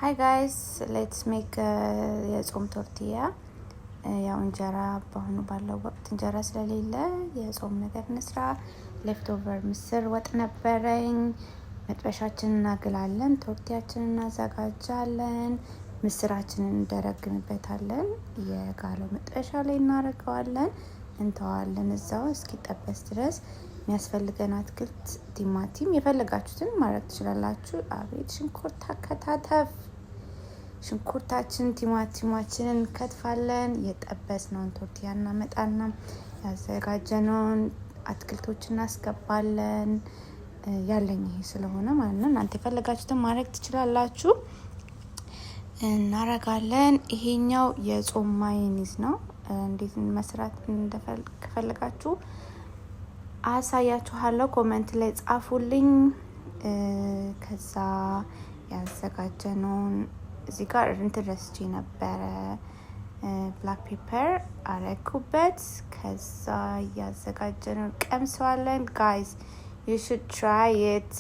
Hi guys, let's make የጾም ቶርቲያ ያው እንጀራ በአሁኑ ባለው ወቅት እንጀራ ስለሌለ የጾም ነገር እንስራ። ሌፍት ኦቨር ምስር ወጥ ነበረኝ። መጥበሻችንን እናግላለን፣ ቶርቲያችንን እናዘጋጃለን፣ ምስራችንን እንደረግንበታለን። የጋለው መጥበሻ ላይ እናረጋዋለን፣ እንተዋለን እዛው እስኪጠበስ ድረስ። የሚያስፈልገን አትክልት ቲማቲም የፈለጋችሁትን ማድረግ ትችላላችሁ። አቤት ሽንኩርት አከታተፍ! ሽንኩርታችን ቲማቲማችንን ከትፋለን። የጠበስነውን ቶርቲያ እናመጣና ያዘጋጀነውን አትክልቶች እናስገባለን። ያለኝ ይሄ ስለሆነ ማለት ነው። እናንተ የፈለጋችሁትን ማድረግ ትችላላችሁ። እናረጋለን። ይሄኛው የጾም ማዮኔዝ ነው። እንዴት መስራት ከፈለጋችሁ አሳያችኋለሁ። ኮሜንት ላይ ጻፉልኝ። ከዛ ያዘጋጀነውን እዚህ ጋር ረስቼ ነበረ። ብላክ ፔፐር አረኩበት። ከዛ ያዘጋጀነውን ቀምሰዋለን። ጋይስ you should try it